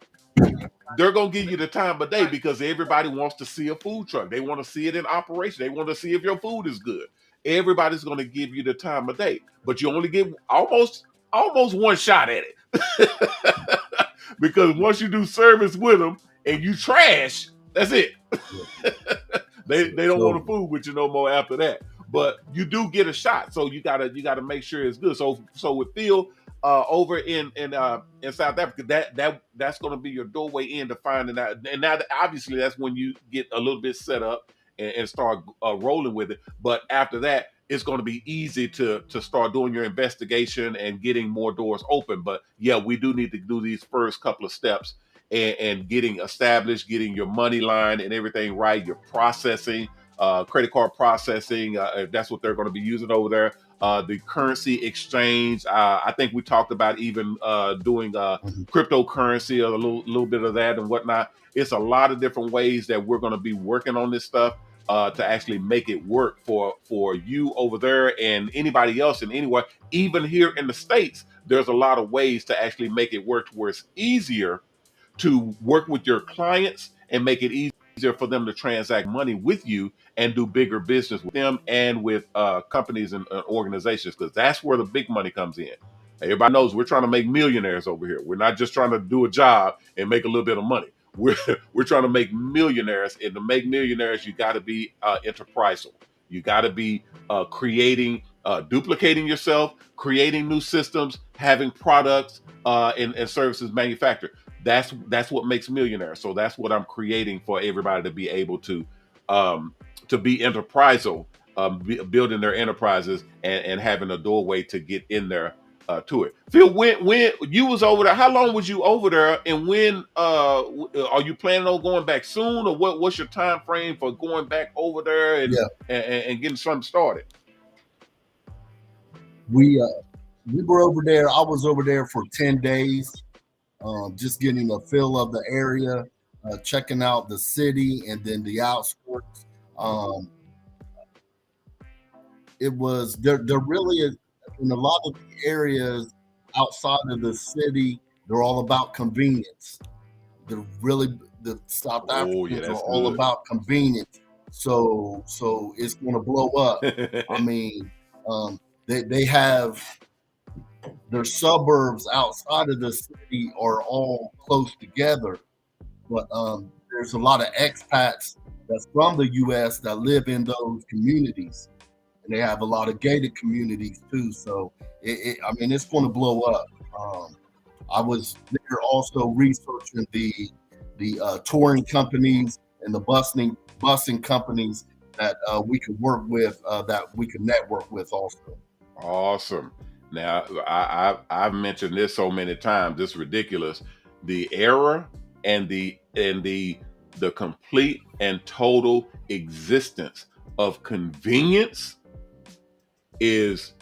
They're going to give you the time of day because everybody wants to see a food truck. They want to see it in operation. They want to see if your food is good. Everybody's going to give you the time of day, but you only get almost one shot at it. Because once you do service with them and you trash, that's it. They don't want to fool with you no more after that. But you do get a shot, so you gotta make sure it's good. So with Phil over in South Africa, that's going to be your doorway in to finding out. And now obviously that's when you get a little bit set up and start rolling with it. But after that, it's going to be easy to start doing your investigation and getting more doors open. But yeah, we do need to do these first couple of steps and getting established, getting your money line and everything right, your processing, credit card processing, if that's what they're going to be using over there. The currency exchange. I think we talked about even doing cryptocurrency, a little bit of that and whatnot. It's a lot of different ways that we're going to be working on this stuff to actually make it work for you over there and anybody else in anywhere. Even here in the States, there's a lot of ways to actually make it work to where it's easier to work with your clients and make it easier for them to transact money with you and do bigger business with them and with companies and organizations, because that's where the big money comes in. Everybody knows we're trying to make millionaires over here. We're not just trying to do a job and make a little bit of money. We're trying to make millionaires, and to make millionaires, you got to be enterprisal. You got to be creating, duplicating yourself, creating new systems, having products and services manufactured. That's what makes millionaires. So that's what I'm creating for everybody to be able to be enterprisal, building their enterprises and having a doorway to get in there to it. Phil, when you was over there, how long was you over there, and when are you planning on going back soon, or what's your time frame for going back over there and getting something started? We were over there. I was over there for 10 days. Just getting a feel of the area, checking out the city and then the outskirts. It was there really is, in a lot of the areas outside of the city, they're all about convenience. The South Africans are all about convenience. So it's going to blow up. I mean, they have their suburbs outside of the city are all close together, but there's a lot of expats that's from the U.S. that live in those communities, and they have a lot of gated communities too. So it's going to blow up. I was there also researching the touring companies and the busing companies that we could work with, that we could network with also. Awesome. Now, I've mentioned this so many times, it's ridiculous. The era and the complete and total existence of convenience is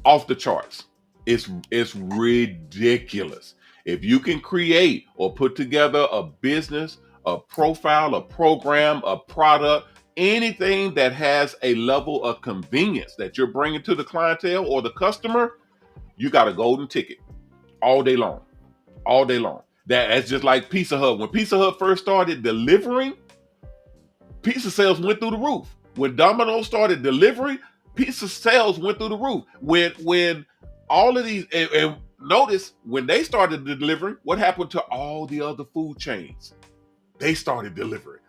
off the charts. It's ridiculous. If you can create or put together a business, a profile, a program, a product Anything that has a level of convenience that you're bringing to the clientele or the customer, you got a golden ticket all day long. All day long. That's just like Pizza Hut. When Pizza Hut first started delivering, pizza sales went through the roof. When Domino's started delivering, pizza sales went through the roof. When all of these, and notice when they started delivering, what happened to all the other food chains? They started delivering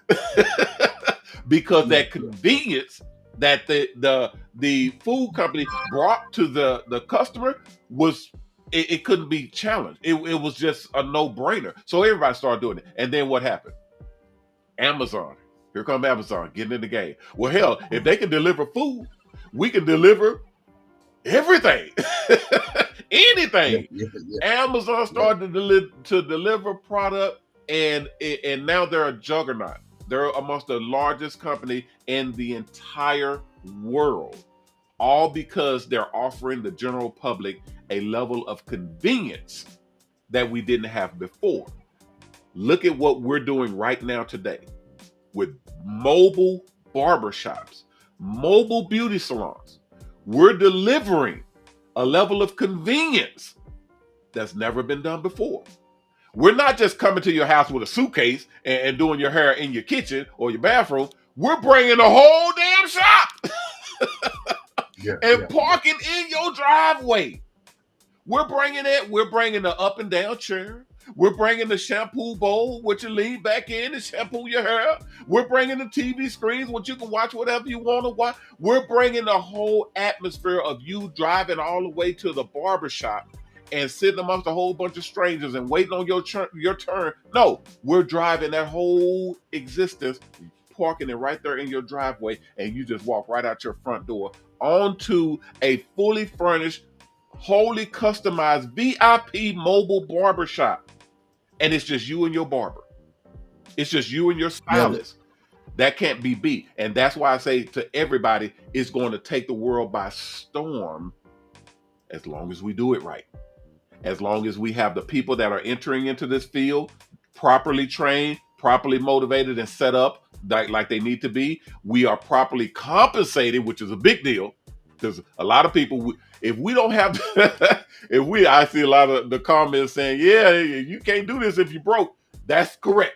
because that convenience that the food company brought to the customer was, it couldn't be challenged. It was just a no-brainer. So everybody started doing it. And then what happened? Amazon. Here come Amazon getting in the game. Well, hell, if they can deliver food, we can deliver everything. Anything. Amazon started to deliver product, and now they're a juggernaut. They're amongst the largest company in the entire world, all because they're offering the general public a level of convenience that we didn't have before. Look at what we're doing right now today with mobile barbershops, mobile beauty salons. We're delivering a level of convenience that's never been done before. We're not just coming to your house with a suitcase and doing your hair in your kitchen or your bathroom. We're bringing the whole damn shop and parking in your driveway. We're bringing it. We're bringing the up and down chair. We're bringing the shampoo bowl, which you lean back in and shampoo your hair. We're bringing the TV screens, which you can watch whatever you want to watch. We're bringing the whole atmosphere of you driving all the way to the barbershop and sitting amongst a whole bunch of strangers and waiting on your turn. No, we're driving that whole existence, parking it right there in your driveway, and you just walk right out your front door onto a fully furnished, wholly customized VIP mobile barbershop. And it's just you and your barber. It's just you and your stylist. That can't be beat. And that's why I say to everybody, it's going to take the world by storm as long as we do it right. As long as we have the people that are entering into this field properly trained, properly motivated, and set up like they need to be. We are properly compensated, which is a big deal. Because a lot of people, if we don't have, I see a lot of the comments saying, yeah, you can't do this if you're broke. That's correct.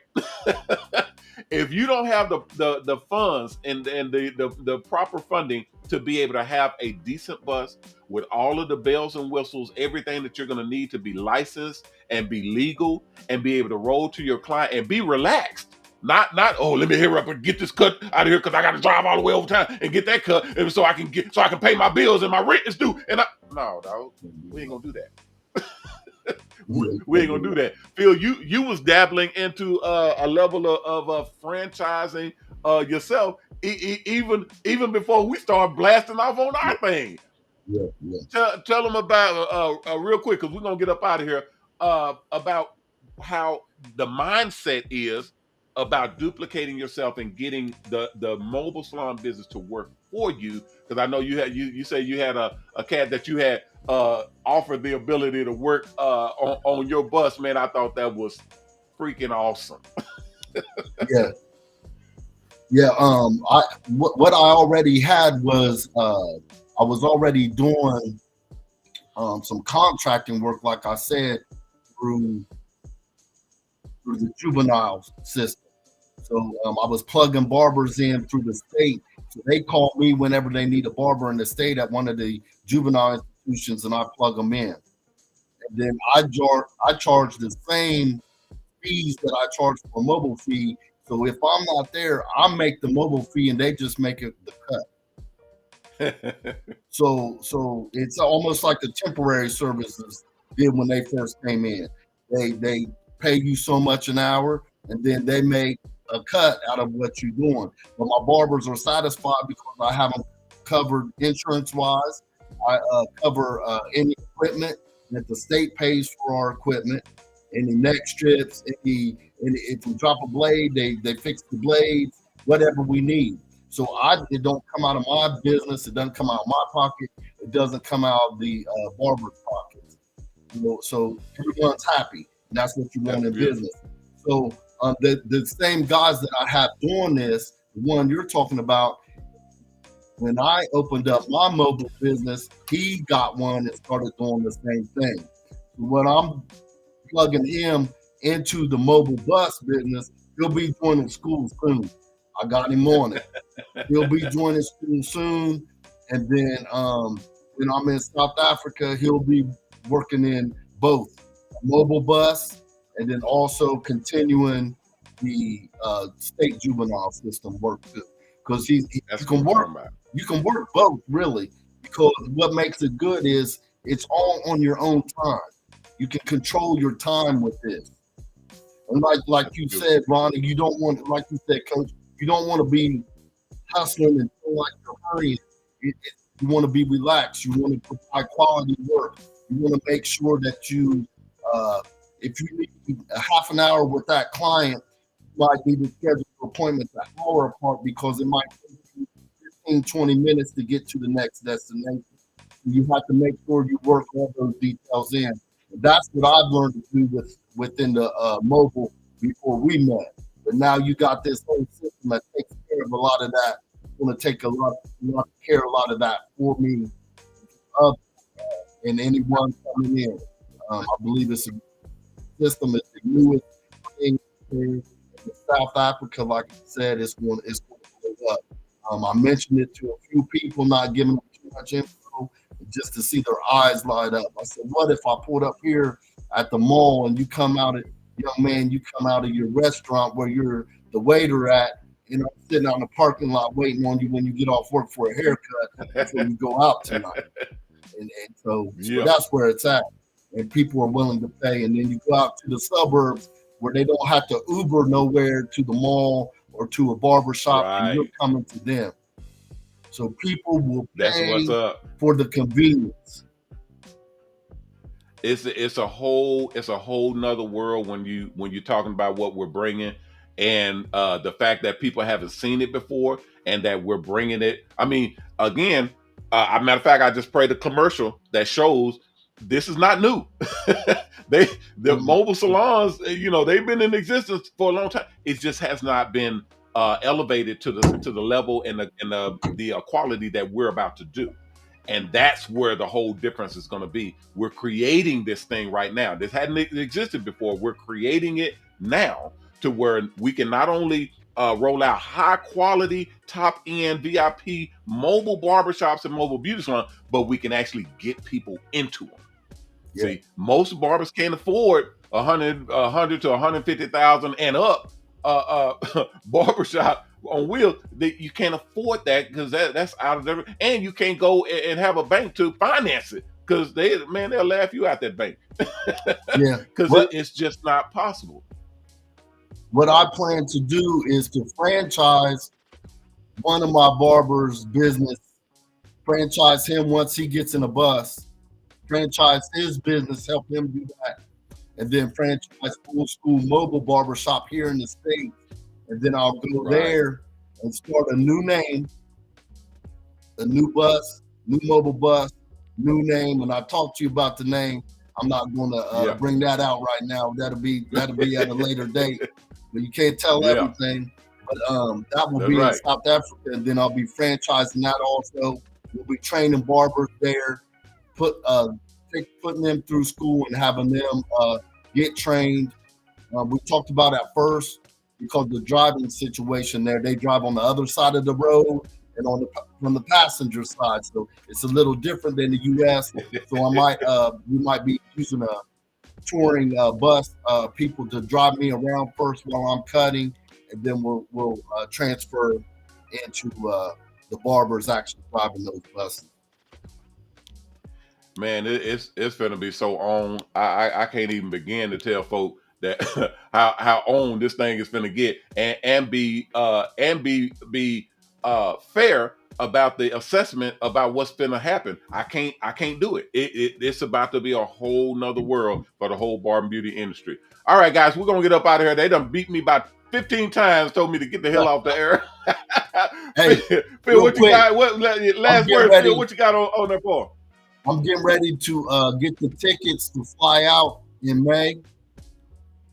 If you don't have the funds and the proper funding to be able to have a decent bus with all of the bells and whistles, everything that you're going to need to be licensed and be legal and be able to roll to your client and be relaxed. Not, oh, let me hurry up and get this cut out of here because I got to drive all the way over town and get that cut, and so I can pay my bills and my rent is due. And no, dog, we ain't gonna do that. we ain't gonna do that. Phil, you was dabbling into a level of franchising yourself even before we start blasting off on our thing. Tell them about real quick, because we're gonna get up out of here, about how the mindset is about duplicating yourself and getting the mobile salon business to work for you. Because I know you say you had a cat that you had offered the ability to work on your bus. Man, I thought that was freaking awesome. What I already had was I was already doing some contracting work, like I said, through the juvenile system. So I was plugging barbers in through the state. So they call me whenever they need a barber in the state at one of the juvenile institutions, and I plug them in. And then I charge the same fees that I charge for a mobile fee. So if I'm not there, I make the mobile fee and they just make it the cut. So it's almost like the temporary services did when they first came in. They pay you so much an hour, and then they make a cut out of what you're doing. But my barbers are satisfied because I have them covered insurance-wise. I cover any equipment that the state pays for our equipment, any neck strips, any if we drop a blade, they fix the blades, whatever we need. So it don't come out of my business. It doesn't come out of my pocket. It doesn't come out of the barber's pockets. So everyone's happy. And that's what you want in business. So the same guys that I have doing this, the one you're talking about, when I opened up my mobile business, he got one and started doing the same thing. When I'm plugging him into the mobile bus business, he'll be joining school soon. I got him on it. He'll be joining school soon. And then when I'm in South Africa, he'll be working in both mobile bus and then also continuing the state juvenile system work too. Because you can work both really, because what makes it good is it's all on your own time. You can control your time with this. And like you said, Ronnie, you don't want, like you said, Coach, you don't want to be hustling and feel like you're hurrying. You want to be relaxed. You want to provide quality work. You want to make sure that you, if you need a half an hour with that client, you might need to schedule appointments an hour apart because it might take you 15, 20 minutes to get to the next destination. You have to make sure you work all those details in. That's what I've learned to do within the mobile before we met. But now you got this whole system that takes care of a lot of that. It's going to take a lot of that for me and anyone coming in. I believe it's a system that's the newest thing in South Africa. Like I said, it's going to go up. I mentioned it to a few people, not giving them too much info, just to see their eyes light up. I said, what if I pulled up here at the mall and you come out of, young man, you come out of your restaurant where you're the waiter at, sitting out in the parking lot waiting on you when you get off work for a haircut before you go out tonight. And so that's where it's at. And people are willing to pay. And then you go out to the suburbs where they don't have to Uber nowhere to the mall or to a barber shop, and you're coming to them. So people will pay for the convenience. It's a whole nother world when you're talking about what we're bringing, and the fact that people haven't seen it before and that we're bringing it. I mean, again, matter of fact, I just played a commercial that shows this is not new. The mobile salons, they've been in existence for a long time. It just has not been elevated to the level and the quality that we're about to do. And that's where the whole difference is going to be. We're creating this thing right now. This hadn't existed before. We're creating it now to where we can not only roll out high quality, top end VIP mobile barbershops and mobile beauty salons, but we can actually get people into them. Yeah. See, most barbers can't afford 100 to 150,000 and up barbershop on wheels. You can't afford that because that's out of there, and you can't go and have a bank to finance it because they'll laugh you out that bank. Yeah, because it's just not possible. What I plan to do is to franchise one of my barber's business, franchise him once he gets in a bus, franchise his business, help him do that, and then franchise full school mobile barbershop here in the States. And then I'll go there and start a new name, a new bus, new mobile bus, new name. And I talked to you about the name. I'm not going to bring that out right now. That'll be at a later date. But you can't tell everything. But that will be in South Africa, and then I'll be franchising that also. We'll be training barbers there, putting them through school and having them get trained. We talked about at first, because the driving situation there, they drive on the other side of the road and from the passenger side, so it's a little different than the U.S. So we might be using a touring bus people to drive me around first while I'm cutting, and then we'll transfer into the barbers actually driving those buses. Man, it's going to be so on. I can't even begin to tell folk that how on this thing is going to get, and be fair about the assessment about what's going to happen. I can't do it. It's about to be a whole nother world for the whole barber beauty industry. All right, guys, we're gonna get up out of here. They done beat me about 15 times, told me to get the hell off the air. Hey, Phil, what you got? What last word, Phil? What you got on there for? I'm getting ready to get the tickets to fly out in May.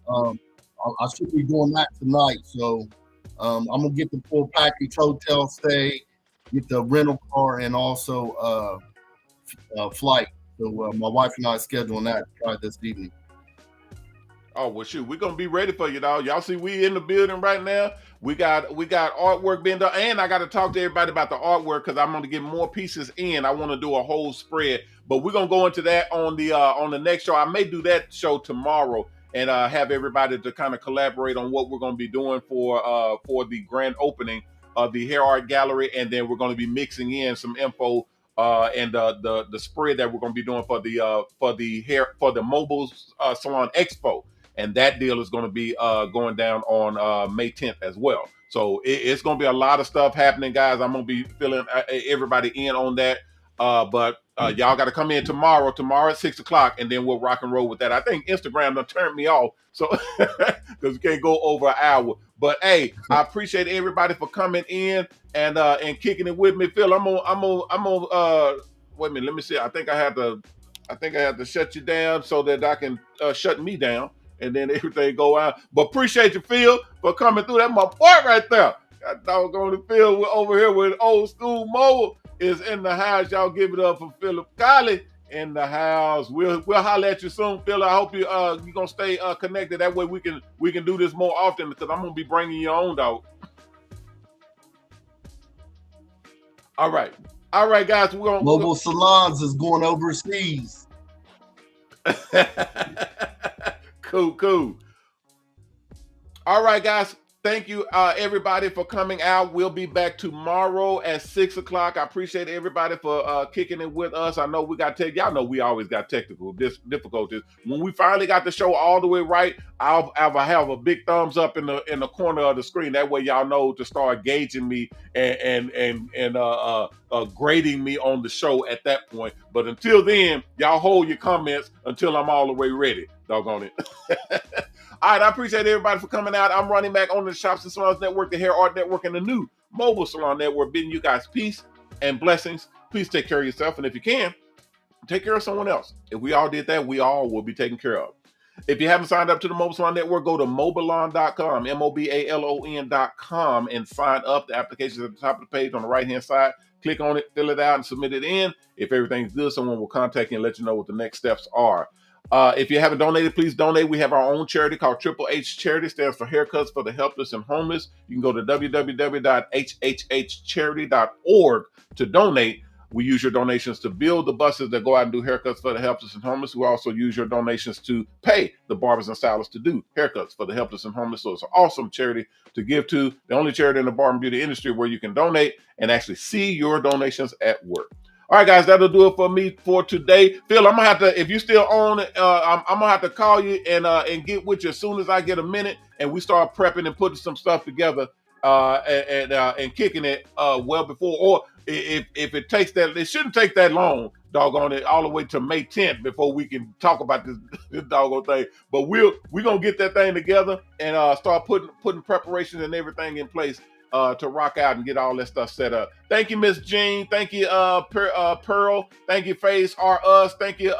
I should be doing that tonight, so I'm gonna get the full package: hotel stay, get the rental car, and also flight. So my wife and I are scheduling that to try this evening. Oh well, shoot, we're gonna be ready for you, dog. Y'all see, we in the building right now. We got artwork being done, and I got to talk to everybody about the artwork because I'm gonna get more pieces in. I want to do a whole spread, but we're gonna go into that on the next show. I may do that show tomorrow and have everybody to kind of collaborate on what we're gonna be doing for the grand opening of the Hair Art Gallery, and then we're gonna be mixing in some info and the spread that we're gonna be doing for the Mobile Salon Expo. And that deal is going to be going down on May 10th as well. So it's going to be a lot of stuff happening, guys. I'm going to be filling everybody in on that. But y'all got to come in tomorrow at 6 o'clock, and then we'll rock and roll with that. I think Instagram done turned me off, so because we can't go over an hour. But hey, I appreciate everybody for coming in and kicking it with me. Phil, I'm gonna wait a minute. Let me see. I think I have to shut you down so that I can shut me down. And then everything go out. But appreciate you, Phil, for coming through. That my boy right there. Got doggone Phil over here with Old School Mobile is in the house. Y'all give it up for Philip Colley in the house. We'll holler at you soon, Phil. I hope you're gonna stay connected. That way we can do this more often because I'm gonna be bringing you on, dog. All right, guys. We're gonna Mobile Salons is going overseas. Cool. All right, guys. Thank you, everybody, for coming out. We'll be back tomorrow at 6 o'clock. I appreciate everybody for kicking it with us. I know we got y'all know we always got technical difficulties. When we finally got the show all the way right, I'll have a big thumbs up in the corner of the screen. That way, y'all know to start gauging me and grading me on the show at that point. But until then, y'all hold your comments until I'm all the way ready. Doggone it. All right, I appreciate everybody for coming out. I'm Ronnie Mac on the Shops Salons Network, the Hair Art Network, and the new Mobile Salon Network, bidding you guys peace and blessings. Please take care of yourself, and if you can, take care of someone else. If we all did that, we all will be taken care of. If you haven't signed up to the Mobile Salon Network, go to mobilon.com, mobalon.com, and sign up. The application is at the top of the page on the right-hand side. Click on it, fill it out, and submit it in. If everything's good, someone will contact you and let you know what the next steps are. If you haven't donated, please donate. We have our own charity called Triple H Charity. Stands for Haircuts for the Helpless and Homeless. You can go to www.hhhcharity.org to donate. We use your donations to build the buses that go out and do haircuts for the helpless and homeless. We also use your donations to pay the barbers and stylists to do haircuts for the helpless and homeless. So it's an awesome charity to give to. The only charity in the Barber Beauty industry where you can donate and actually see your donations at work. All right, guys, that'll do it for me for today. Phil, I'm gonna have to, if you still on it, I'm gonna have to call you and get with you as soon as I get a minute and we start prepping and putting some stuff together and kicking it well before, or if it takes that, it shouldn't take that long, doggone it, all the way to May 10th before we can talk about this doggone thing. But we're gonna get that thing together and start putting preparations and everything in place to rock out and get all that stuff set up. Thank you, Miss Jean. Thank you, Pearl. Thank you, Face R Us. Thank you,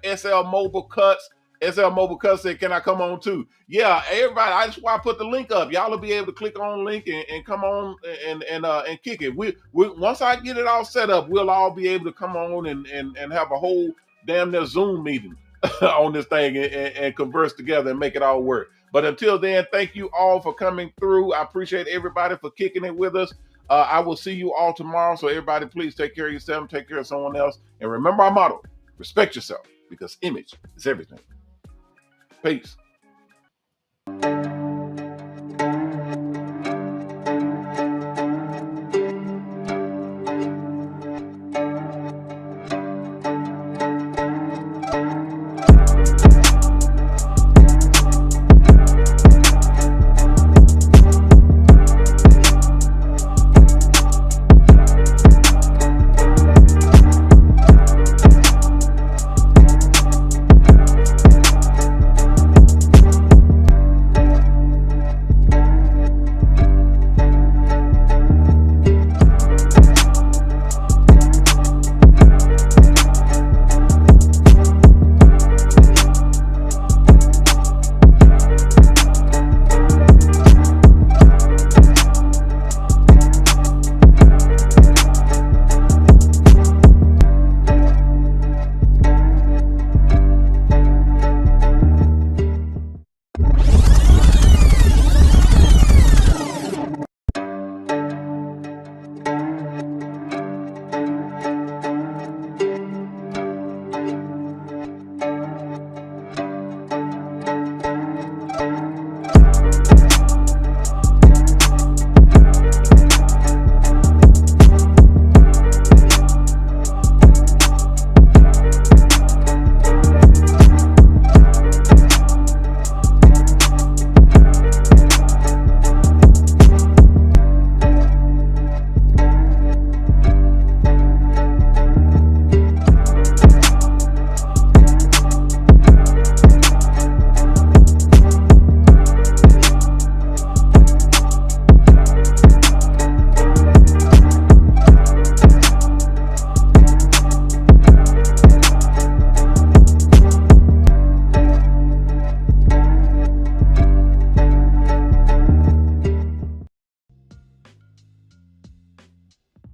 SL Mobile Cuts. SL Mobile Cuts said, "Can I come on too?" Yeah, everybody. I just want to put the link up. Y'all will be able to click on the link and come on and kick it. We once I get it all set up, we'll all be able to come on and have a whole damn near Zoom meeting on this thing and converse together and make it all work. But until then, thank you all for coming through. I appreciate everybody for kicking it with us. I will see you all tomorrow. So everybody, please take care of yourself, take care of someone else. And remember our motto, respect yourself because image is everything. Peace.